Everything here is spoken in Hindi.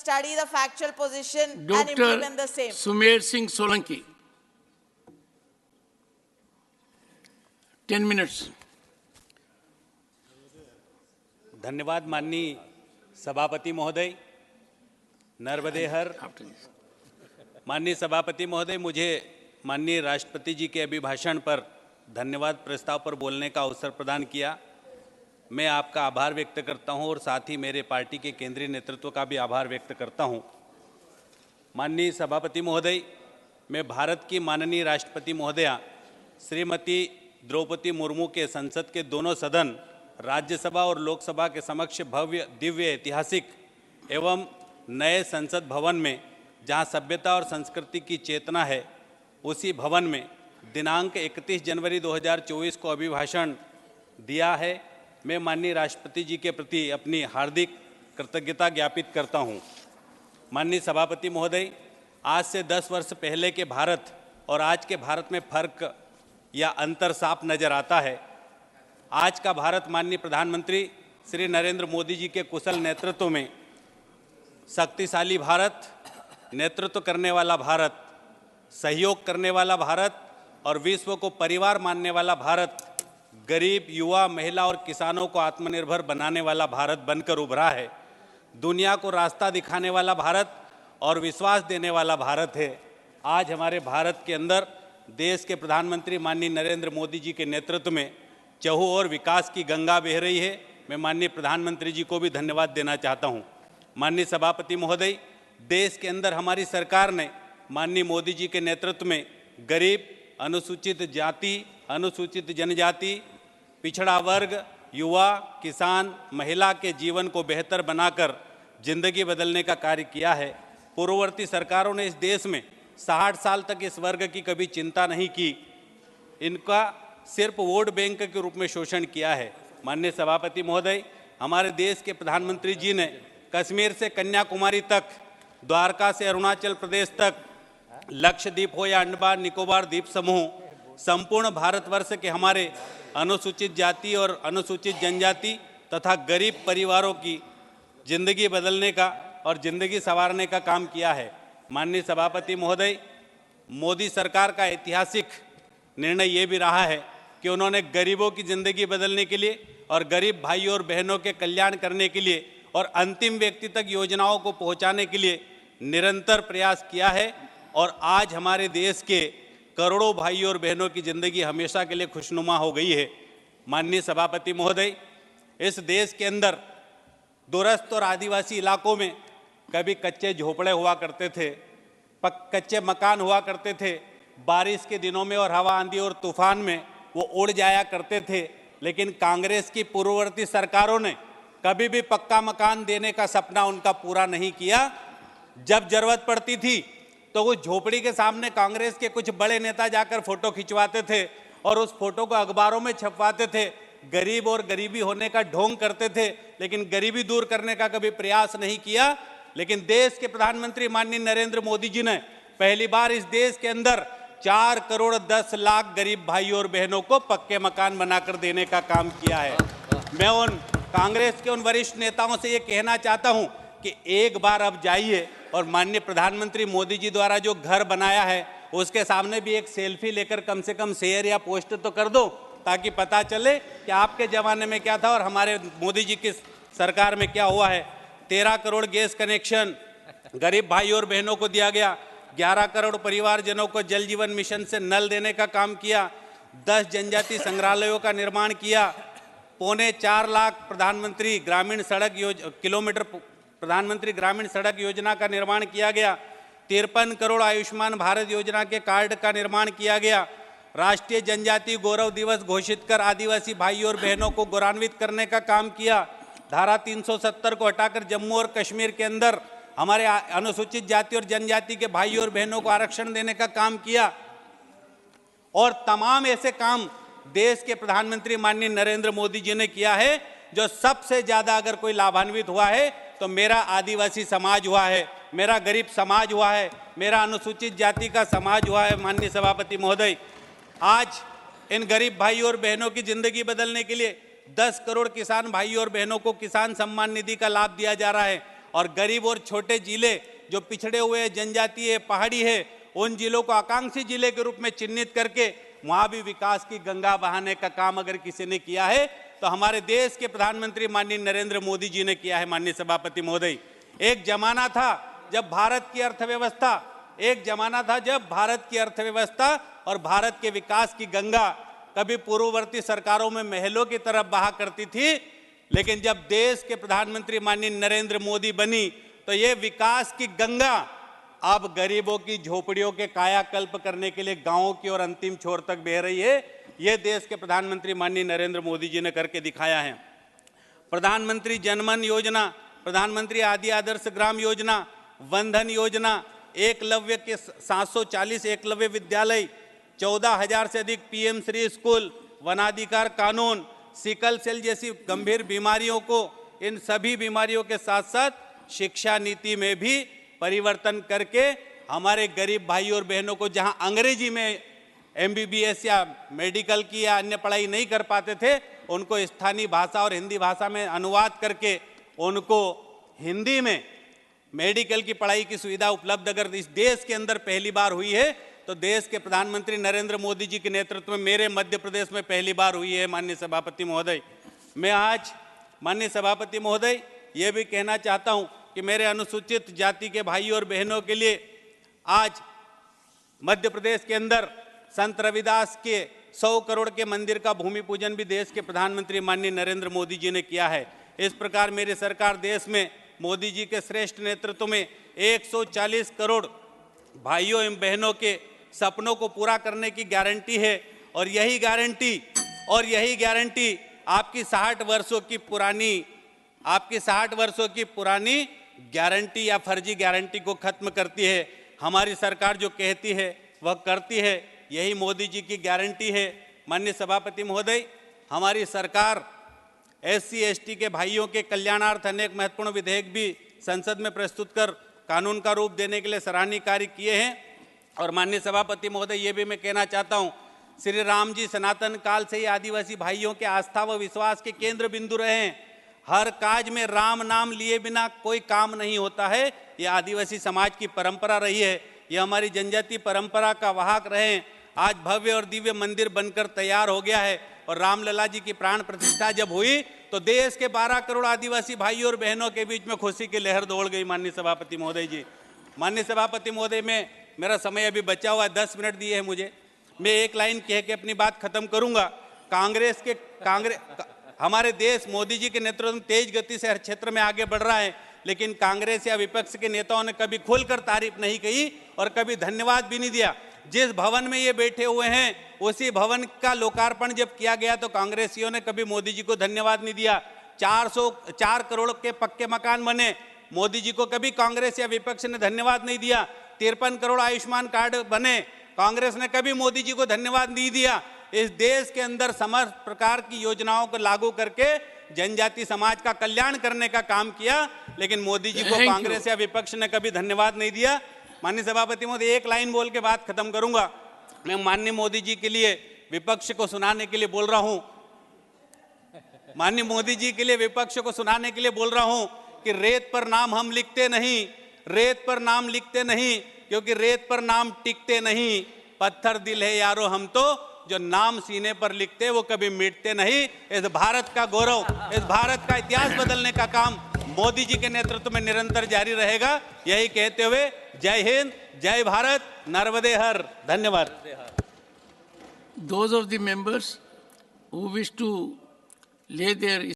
study the factual position and Dr. implement the same. Sumer Singh Solanki. 10 minutes. धन्यवाद माननीय सभापति महोदय, नर्मदे हर। माननीय सभापति महोदय, मुझे माननीय राष्ट्रपति जी के अभिभाषण पर धन्यवाद प्रस्ताव पर बोलने का अवसर प्रदान किया। मैं आपका आभार व्यक्त करता हूं और साथ ही मेरे पार्टी के केंद्रीय नेतृत्व का भी आभार व्यक्त करता हूं। माननीय सभापति महोदय, मैं भारत की माननीय राष्ट्रपति महोदया श्रीमती द्रौपदी मुर्मू के संसद के दोनों सदन, राज्यसभा और लोकसभा के समक्ष भव्य, दिव्य, ऐतिहासिक एवं नए संसद भवन में, जहां सभ्यता और संस्कृति की चेतना है, उसी भवन में दिनांक 31 जनवरी 2024 को अभिभाषण दिया है। मैं माननीय राष्ट्रपति जी के प्रति अपनी हार्दिक कृतज्ञता ज्ञापित करता हूं। माननीय सभापति महोदय, आज से 10 वर्ष पहले के भारत और आज के भारत में फर्क या अंतर साफ नजर आता है। आज का भारत माननीय प्रधानमंत्री श्री नरेंद्र मोदी जी के कुशल नेतृत्व में शक्तिशाली भारत, नेतृत्व करने वाला भारत, सहयोग करने वाला भारत और विश्व को परिवार मानने वाला भारत, गरीब, युवा, महिला और किसानों को आत्मनिर्भर बनाने वाला भारत बनकर उभरा है। दुनिया को रास्ता दिखाने वाला भारत और विश्वास देने वाला भारत है। आज हमारे भारत के अंदर देश के प्रधानमंत्री माननीय नरेंद्र मोदी जी के नेतृत्व में चहुओर विकास की गंगा बह रही है। मैं माननीय प्रधानमंत्री जी को भी धन्यवाद देना चाहता हूं। माननीय सभापति महोदय, देश के अंदर हमारी सरकार ने माननीय मोदी जी के नेतृत्व में गरीब, अनुसूचित जाति, अनुसूचित जनजाति, पिछड़ा वर्ग, युवा, किसान, महिला के जीवन को बेहतर बनाकर जिंदगी बदलने का कार्य किया है। पूर्ववर्ती सरकारों ने इस देश में 60 साल तक इस वर्ग की कभी चिंता नहीं की। इनका सिर्फ वोट बैंक के रूप में शोषण किया है। माननीय सभापति महोदय, हमारे देश के प्रधानमंत्री जी ने कश्मीर से कन्याकुमारी तक, द्वारका से अरुणाचल प्रदेश तक, लक्षद्वीप हो या अंडमान निकोबार द्वीप समूह, संपूर्ण भारतवर्ष के हमारे अनुसूचित जाति और अनुसूचित जनजाति तथा गरीब परिवारों की जिंदगी बदलने का और जिंदगी संवारने का काम किया है। माननीय सभापति महोदय, मोदी सरकार का ऐतिहासिक निर्णय ये भी रहा है कि उन्होंने गरीबों की जिंदगी बदलने के लिए और गरीब भाइयों और बहनों के कल्याण करने के लिए और अंतिम व्यक्ति तक योजनाओं को पहुंचाने के लिए निरंतर प्रयास किया है। और आज हमारे देश के करोड़ों भाइयों और बहनों की जिंदगी हमेशा के लिए खुशनुमा हो गई है। माननीय सभापति महोदय, इस देश के अंदर दूरस्थ और आदिवासी इलाकों में कभी कच्चे झोपड़े हुआ करते थे, कच्चे मकान हुआ करते थे। बारिश के दिनों में और हवा, आंधी और तूफान में वो उड़ जाया करते थे। लेकिन कांग्रेस की पूर्ववर्ती सरकारों ने कभी भी पक्का मकान देने का सपना उनका पूरा नहीं किया। जब जरूरत पड़ती थी तो वो झोपड़ी के सामने कांग्रेस के कुछ बड़े नेता जाकर फोटो खिंचवाते थे और उस फोटो को अखबारों में छपवाते थे। गरीब और गरीबी होने का ढोंग करते थे, लेकिन गरीबी दूर करने का कभी प्रयास नहीं किया। लेकिन देश के प्रधानमंत्री माननीय नरेंद्र मोदी जी ने पहली बार इस देश के अंदर 4 करोड़ 10 लाख गरीब भाइयों और बहनों को पक्के मकान बनाकर देने का काम किया है। मैं उन कांग्रेस के उन वरिष्ठ नेताओं से ये कहना चाहता हूं कि एक बार अब जाइए और माननीय प्रधानमंत्री मोदी जी द्वारा जो घर बनाया है उसके सामने भी एक सेल्फी लेकर कम से कम शेयर या पोस्ट तो कर दो, ताकि पता चले कि आपके जमाने में क्या था और हमारे मोदी जी की सरकार में क्या हुआ है। 13 करोड़ गैस कनेक्शन गरीब भाई और बहनों को दिया गया। 11 करोड़ परिवारजनों को जल जीवन मिशन से नल देने का काम किया। 10 जनजाति संग्रहालयों का निर्माण किया। 4.25 लाख प्रधानमंत्री ग्रामीण सड़क योजना का निर्माण किया गया। 53 करोड़ आयुष्मान भारत योजना के कार्ड का निर्माण किया गया। राष्ट्रीय जनजाति गौरव दिवस घोषित कर आदिवासी भाइयों और बहनों को गौरवान्वित करने का काम किया। धारा 370 को हटाकर जम्मू और कश्मीर के अंदर हमारे अनुसूचित जाति और जनजाति के भाइयों और बहनों को आरक्षण देने का काम किया। और तमाम ऐसे काम देश के प्रधानमंत्री माननीय नरेंद्र मोदी जी ने किया है। जो सबसे ज्यादा अगर कोई लाभान्वित हुआ है तो मेरा आदिवासी समाज हुआ है, मेरा गरीब समाज हुआ है, मेरा अनुसूचित जाति का समाज हुआ है। माननीय सभापति महोदय, आज इन गरीब भाइयों और बहनों की जिंदगी बदलने के लिए 10 करोड़ किसान भाइयों और बहनों को किसान सम्मान निधि का लाभ दिया जा रहा है और गरीब और छोटे जिले जो पिछड़े हुए जनजातीय पहाड़ी है उन जिलों को आकांक्षी जिले के रूप में चिन्हित करके वहां भी विकास की गंगा बहाने का काम अगर किसी ने किया है तो हमारे देश के प्रधानमंत्री माननीय नरेंद्र मोदी जी ने किया है। माननीय सभापति महोदय, एक जमाना था जब भारत की अर्थव्यवस्था और भारत के विकास की गंगा कभी पूर्ववर्ती सरकारों में महलों की तरफ बहा करती थी, लेकिन जब देश के प्रधानमंत्री माननीय नरेंद्र मोदी बनी तो ये विकास की गंगा अब गरीबों की झोपड़ियों के कायाकल्प करने के लिए गांवों की ओर अंतिम छोर तक बह रही है। ये देश के प्रधानमंत्री माननीय नरेंद्र मोदी जी ने करके दिखाया है। प्रधानमंत्री जनमन योजना, प्रधानमंत्री आदि आदर्श ग्राम योजना, वंदन योजना, एकलव्य के 740 एकलव्य विद्यालय, 14,000 से अधिक पीएम श्री स्कूल, वनाधिकार कानून, सिकल सेल जैसी गंभीर बीमारियों को, इन सभी बीमारियों के साथ साथ शिक्षा नीति में भी परिवर्तन करके हमारे गरीब भाई और बहनों को जहां अंग्रेजी में एमबीबीएस या मेडिकल की या अन्य पढ़ाई नहीं कर पाते थे उनको स्थानीय भाषा और हिंदी भाषा में अनुवाद करके उनको हिंदी में मेडिकल की पढ़ाई की सुविधा उपलब्ध अगर इस देश के अंदर पहली बार हुई है तो देश के प्रधानमंत्री नरेंद्र मोदी जी के नेतृत्व में मेरे मध्य प्रदेश में पहली बार हुई है। माननीय सभापति महोदय, मैं आज माननीय सभापति महोदय ये भी कहना चाहता हूं कि मेरे अनुसूचित जाति के भाई और बहनों के लिए आज मध्य प्रदेश के अंदर संत रविदास के 100 करोड़ के मंदिर का भूमि पूजन भी देश के प्रधानमंत्री माननीय नरेंद्र मोदी जी ने किया है। इस प्रकार मेरी सरकार देश में मोदी जी के श्रेष्ठ नेतृत्व में 140 करोड़ भाइयों एवं बहनों के सपनों को पूरा करने की गारंटी है और यही गारंटी आपकी 60 वर्षों की पुरानी गारंटी या फर्जी गारंटी को खत्म करती है। हमारी सरकार जो कहती है वह करती है, यही मोदी जी की गारंटी है। माननीय सभापति महोदय, हमारी सरकार SC ST के भाइयों के कल्याणार्थ अनेक महत्वपूर्ण विधेयक भी संसद में प्रस्तुत कर कानून का रूप देने के लिए सराहनीय कार्य किए हैं। और माननीय सभापति महोदय, ये भी मैं कहना चाहता हूँ, श्री राम जी सनातन काल से ही आदिवासी भाइयों के आस्था व विश्वास के केंद्र बिंदु रहे हैं। हर काज में राम नाम लिए बिना कोई काम नहीं होता है, यह आदिवासी समाज की परंपरा रही है। यह हमारी जनजातीय परंपरा का वाहक रहे हैं। आज भव्य और दिव्य मंदिर बनकर तैयार हो गया है और रामलला जी की प्राण प्रतिष्ठा जब हुई तो देश के 12 करोड़ आदिवासी भाइयों और बहनों के बीच में खुशी की लहर दौड़ गई। माननीय सभापति महोदय जी, माननीय सभापति महोदय, में मेरा समय अभी बचा हुआ 10 मिनट दिए हैं मुझे, मैं एक लाइन कह के अपनी बात खत्म करूंगा। हमारे देश मोदी जी के नेतृत्व में तेज गति से हर क्षेत्र में आगे बढ़ रहा है, लेकिन कांग्रेस या विपक्ष के नेताओं ने कभी खुलकर तारीफ नहीं की और कभी धन्यवाद भी नहीं दिया। जिस भवन में ये बैठे हुए हैं उसी भवन का लोकार्पण जब किया गया तो कांग्रेसियों ने कभी मोदी जी को धन्यवाद नहीं दिया। 404 करोड़ के पक्के मकान बने, मोदी जी को कभी कांग्रेस या विपक्ष ने धन्यवाद नहीं दिया। 53 करोड़ आयुष्मान कार्ड बने, कांग्रेस ने कभी मोदी जी को धन्यवाद नहीं दिया। इस देश के अंदर समस्त प्रकार की योजनाओं को लागू करके जनजाति समाज का कल्याण करने का काम किया, लेकिन मोदी जी को कांग्रेस या विपक्ष ने कभी धन्यवाद नहीं दिया। माननीय सभापति महोदय, एक लाइन बोल के बात खत्म करूंगा। मैं माननीय मोदी जी के लिए विपक्ष को सुनाने के लिए बोल रहा हूं, माननीय मोदी जी के लिए विपक्ष को सुनाने के लिए बोल रहा हूं कि रेत पर नाम हम लिखते नहीं, रेत पर नाम लिखते नहीं, क्योंकि रेत पर नाम टिकते नहीं। पत्थर दिल है यारो हम तो, जो नाम सीने पर लिखते वो कभी मिटते नहीं। इस भारत का गौरव, इस भारत का इतिहास बदलने का काम मोदी जी के नेतृत्व में निरंतर जारी रहेगा। यही कहते हुए जय हिंद, जय भारत, नर्मदे हर। धन्यवाद। Those of the members who wish to lay their